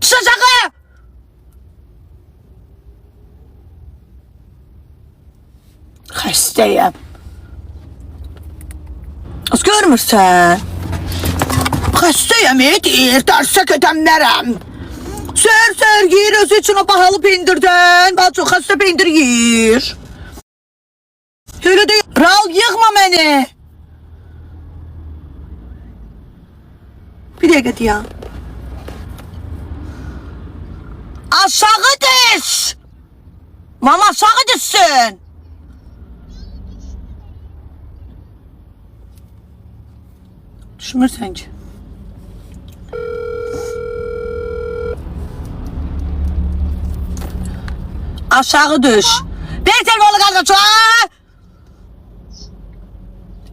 Çıx aşağı. Xəstəyəm. Az görmürsən? Xəstəyəm, deyir, dərsə gedəmlərəm. Sər yiyir, özü üçün o bahalı pendirdən. Bana çox xəstə pendir yiyir. Öyle de, Ral, yığma məni. Bir dəqiqə deyəm. Aşağı düş. Mama aşağı düşsün. Düşmürsən ki. Aşağı düş. Bir telefonu kardeşim.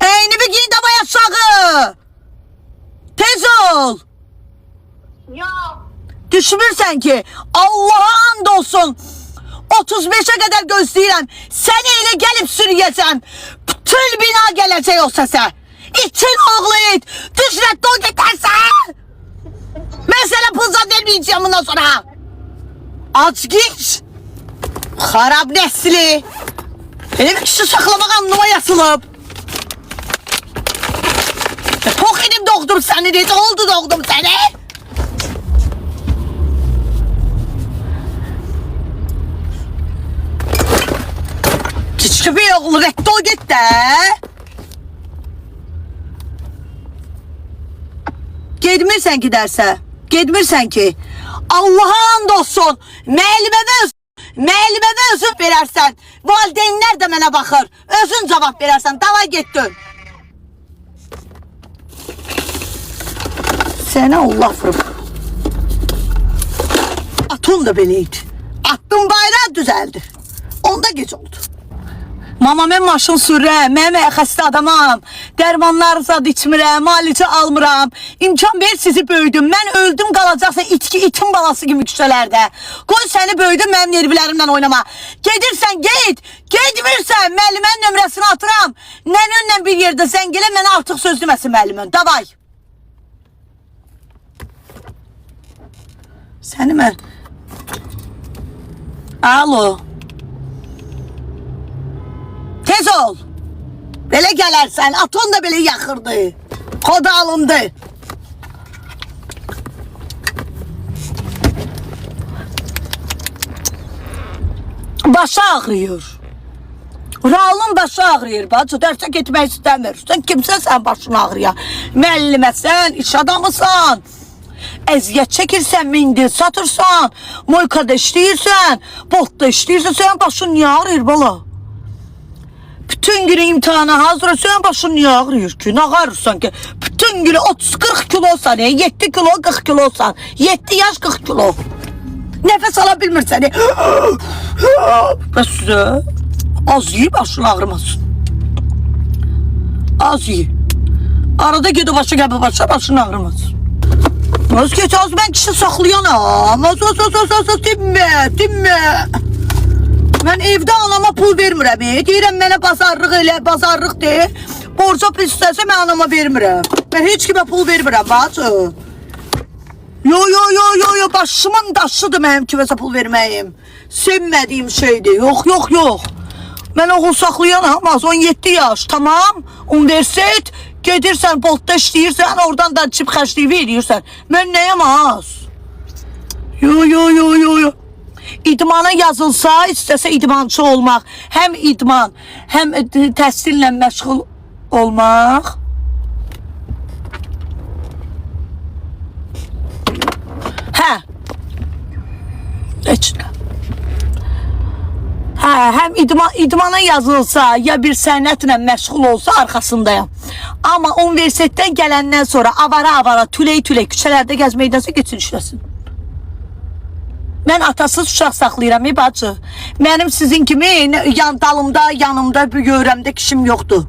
Eynimi giyin de bay aşağı. Tez ol. Yok. Düşmürsən ki. Allah'a and olsun. 35'e kadar gözləyirəm. Səni elə gəlib sürüyəcəm. Bütün bina gələcək o səsə. İçin oğlu it. Düşrətdə o getərsən. Mən sənə pulza verməyəcəm bundan sonra. Aç git. Xarab nəsli. Elə bir kişi saxlamaq anlıma yasılıb. Tok edim doğdum səni deyəcək. Oldu doğdum səni. Köpək oğlu rədd ol get də. Gedmirsən ki dərsə. Gedmirsən ki. Allah'a and olsun. Müəllimə özün verərsən. Valideynlər də mənə baxır. Özün cavab verərsən. Davay getdin. Sənə Allah vurub. Atın da beləydi. Attın bayrağı düzəldi. Onda gec oldu. Mama, mən maşın sürürəm, mən xəstə adamam, dərmanlar zad içmirəm, malicə almıram, imkan ver sizi böyüdüm, mən öldüm qalacaqsan itin balası kimi küçələrdə. Qoy səni böyüdüm, mənim nervlərimlə oynama. Gedirsən, gedmirsən, müəllimənin nömrəsini atıram, nənənlə bir yerdə zəng elə, mənə artıq söz deməsin müəllimən, davay. Səni mən... Alo. Tez ol. Belə gələrsən, aton da belə yaxırdı. Koda alındı. Başı ağrıyor. Ralın başı ağrıyor. Bacı dərsə getmək istəmir. Sən kimsən sən başın ağrıya? Müəlliməsən, iş adamısan. Əziyyət çəkirsən, mendil satırsan, moykada işləyirsən, botda işləyirsən, sən başın niyə ağrıyor bala? Bütün günü imtihana hazır, sen başın niye ağrıyor ki? Ne ağrırsan ki? Bütün günü 30-40 kilosan, 7 kilo 40 kilosan, 7 yaş 40 kilo. Nefes alabilmirsən. Bəs az yiyip başın ağrımasın. Az yiyip. Arada gedi başa gəbə başın ağrımasın. Az geç az ben kişi saxlayanam. Az dinmə. Mən evdə anama pul vermirəm. Deyirəm mənə bazarlıq elə, bazarlıq deyir. Borca pul istəsə mən anama vermirəm. Mən heç kimə pul vermirəm, bacı. Yo, başımın daşıdır mənim kiməsə pul verməyim. Sevmədiyim şeydir. Yox. Mən oğul saxlayanam, az 17 yaş, tamam. Universitet, gedirsən, boltda işləyirsən, oradan da çip xərcliyi verirsən. Mən nəyəm az? Yo. İdmana yazılsa, istəsə idmançı olmaq, həm idman, həm təhsillə məşğul olmaq. Həm idmana yazılsa, ya bir sənətlə məşğul olsa arxasındayım. Amma universitetdən gələndən sonra avara, tüley küçələrdə gəzməkdənsə geçin işləsin. Mən atasız uşaq saxlayıram, bacı. Mənim sizin kimi dalımda, yanımda, böyürəmdə kişim yoxdur.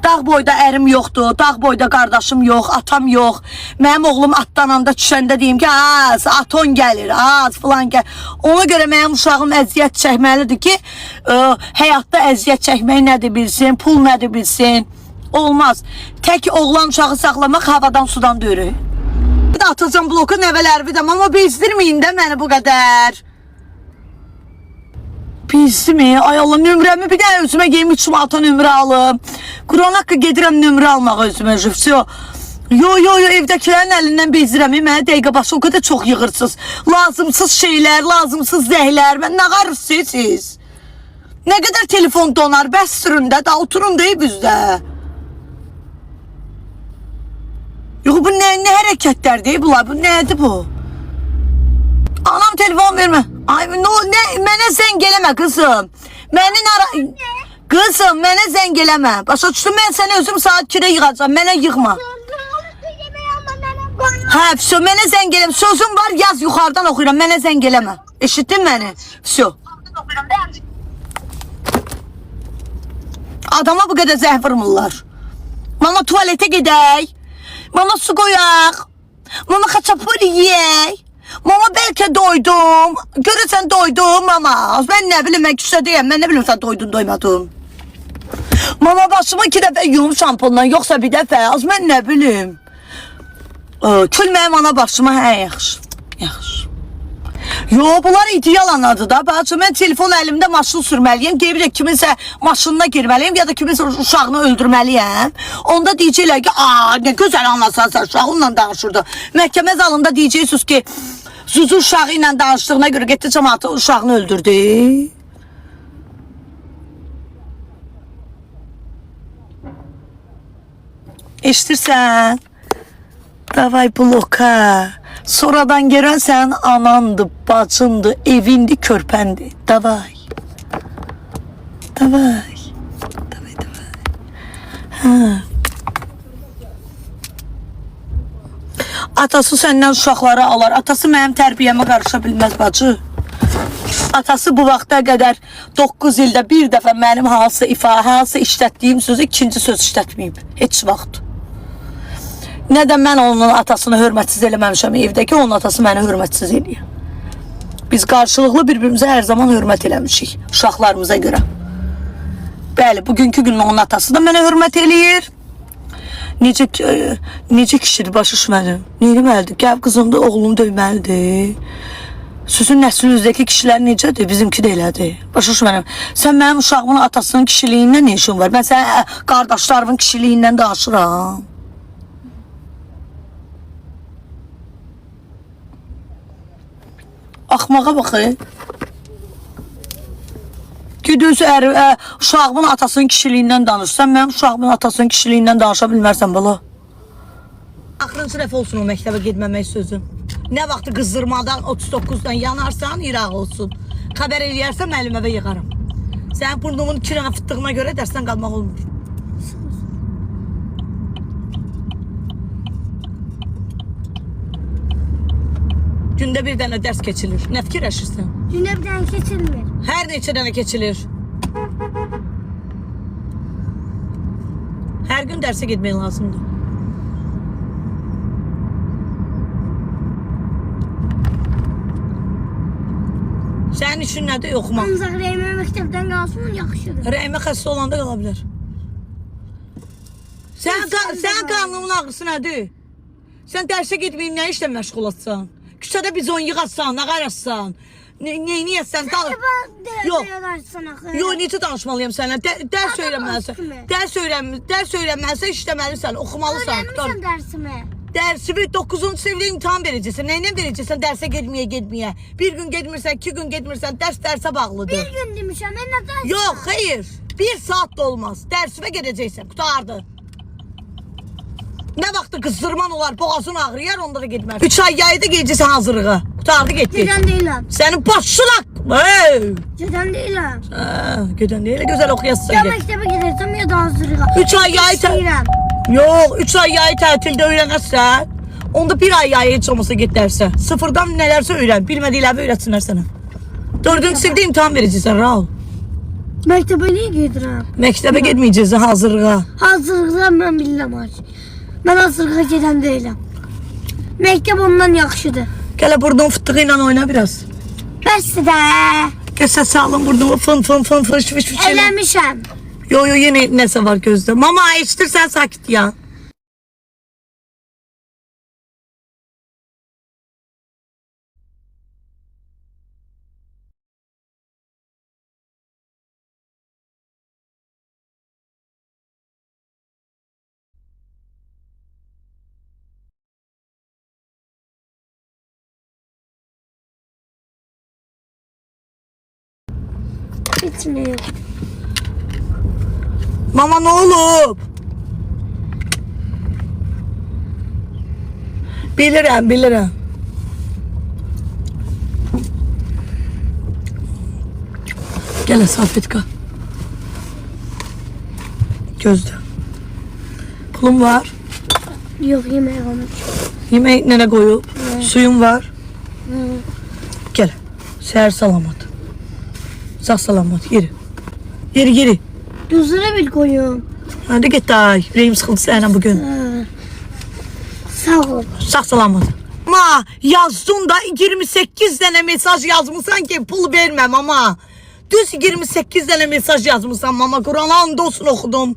Dağ boyda ərim yoxdur, dağ boyda qardaşım yox, atam yox. Mənim oğlum atlananda düşəndə deyim ki, az, aton gəlir, az filan gəlir. Ona görə mənim uşağım əziyyət çəkməlidir ki, həyatda əziyyət çəkmək nədir bilsin, pul nədir bilsin. Olmaz. Tək oğlan uşağı saxlamaq havadan sudan döyür. Bir də atacağım bloka nəvələrimi də. Mama bezdirməyin də məni bu qədər. Bezdirmi? Ay Allah, nömrəmi bir də özümə geyim 3 manata nömrə alım. Quran haqqı gedirəm nömrə almağa özümə. Yo, evdəkilərin əlindən bezdirəm. Mənə dəqiqə başı o qədər çox yığırsınız. Lazımsız şeylər, lazımsız zəhlər. Mən nə qarırsınız siz? Nə qədər telefon donar, bəs sürün də, da oturun da bizdə. Yox, bu nə hərəkətlərdir bunlar, bu nədir bu? Anam telefon vermə. Ay, mənə zəng eləmə qızım. Qızım, mənə zəng eləmə. Başa düşdüm, mən səni özüm saat 2-də yığacam, mənə yığma. Hə, vəsə, mənə zəng eləmə. Sözüm var, yaz yuxarıdan oxuyuram, mənə zəng eləmə. Eşitdin məni? Vəsə. Adama bu qədər zəh vurmurlar. Mama tuvalete gedək. Mama su qoyaq. Mama xaçapuri yeyək. Mama bəlkə doydum. Görürsən doydum mama. Mən nə bilim, mən küçədəyəm. Mən nə bilim sən doydun doymadın. Mama başımı 2 dəfə yuyum şampundan, yoxsa bir dəfə. Az mən nə bilim. Külməyim ana başıma, hə, yaxşı. Yaxşı. Yo, bunlar ideal anadır da. Bacım, mən telefon əlimdə maşın sürməliyəm. Qeybirək kiminsə maşınına girməliyəm ya da kiminsə uşağını öldürməliyəm. Onda deyəcəklər ki, nə gözəl anasan sən, uşağınla danışırdı. Məhkəmə zalında deyəcəksiniz ki, Zuzu uşağı ilə danışdığına görə getdi cəmaatı uşağını öldürdü. Eşitirsən? Davay bloka. Sonradan görən anandı, bacındı, evindi, körpəndi. Davay. Davay. Hə. Atası səndən uşaqları alar. Atası mənim tərbiyəmə qarışa bilməz bacı. Atası bu vaxta qədər 9 ildə bir dəfə mənim hansı işlətdiyim sözü ikinci söz işlətməyib. Heç vaxt. Nə də mən onun atasını hörmətsiz eləməmişəm evdəki, onun atası məni hörmətsiz eləyir. Biz qarşılıqlı bir-birimizə hər zaman hörmət eləmişik, uşaqlarımıza görə. Bəli, bugünkü gün onun atası da mənə hörmət eləyir. Necə kişidir, başı düşmədim. Neyləməlidir? Gəl qızımdır, oğlunu döyməlidir. Sizin nəslinizdəki kişilər necədir? Bizimki də elədir. Başa düşmədim. Sən mənim uşağımın atasının kişiliyindən ne işin var? Mən sən qardaşlarımın kişiliyindən danışıram. Axmağa baxı. Gidiyorsa uşağımın atasının kişiliyindən danışsan, mənim uşağımın atasının kişiliyindən danışa bilmərsən bala. Axırıncı dəfə olsun o məktəbə getməmək sözüm. Nə vaxtı qızdırmadan 39-dan yanarsan, iraq olsun. Xəbər eləyərsən, müəllimə yığarım. Sənin burnumun 2 dənə fıttığına görə dərsdən qalmaq olmur. Gündə bir dənə dərs keçilir. Nə fikirləşirsən? Gündə bir dənə keçilmir. Hər neçə dənə keçilir. Hər gün dərsə getmək lazımdır. Sənin işin nədir? Oxumaq. Ancaq Rəymə məktəbdən qalsın, yaxşıdır. Rəymə xəstə olanda qala bilər. Sən qarnının ağrısı nədir? Sən dərsə getməyib nə işlə məşğul olsan? Küçədə bizon yığasan, nağarassan. Neyniyəsən? Yox, necə danışmalıyım sənə? Dərs öyrənməlisən. Dərs öyrənməlisən, işləməlisən, oxumalısan. Öyrənmişəm dərsimi. Dərsimi 9-cu sinifdə imtahan verəcəksən. Nəylə verəcəksən dərsə getməyə? Bir gün getmirsən, 2 gün getmirsən, dərsə bağlıdır. Bir gün demişəm, mən nə dərsə? Yox, xeyr. 1 saat da olmaz. Dərsimə gedəcəksən, qutardı. Nə vaxtı qızdırman olar, boğazın ağrıyar, onda da getmər. 3 ay yayda gecəsən hazırlığa. Qutardı getdi. Gedən deyiləm. Sənin başına. Gedən deyiləm. Gedən deyil, gözəl oxuyasın. Ya məktəbə gedəcəm ya da hazırlığa. 3 ay yayı Yox, 3 ay yayı tətildə öyrənərsən, onda 1 ay yayı heç olmasa get dərsə. Sıfırdan nələrsə öyrən, bilmədiklərini öyrətsinlər sənə. 4-cü sinifdə imtahan verəcəksən, Raul. Məktəbə niyə gedirəm? Məktəbə getməyəcəksən, hazırlığa. Hazırlığa mən bilirəm ac. Mən hazırlığa gedən deyiləm. Məktəb ondan yaxşıdır. Gələ burnun fıttığı ilə oyna biraz. Bəsdir də. Gəsə sağlım burnumu fın fış fış. Eləmişəm. Yo, yenə nəsə var gözdə. Mama, eşitirsən sakit ya. Bitmiyor. Mama ne olub? Bilirəm. Gələ salfetka. Gözlə. Pulum var. Yok yemeğe onu. Yemək nənə qoyub. Suyum var. Hı. Gəl. Səhər salamat. Sağ salamat. Yeri. Düzüne bir koyun. Hadi get day. Ürəyim sıxıldı sənə bugün. Sağ ol. Sağ salamat. Ma yazdın da 28 dənə mesaj yazmışsan ki pul verməm ama. Düz 28 dənə mesaj yazmışsan mama. Quran and olsun oxudum.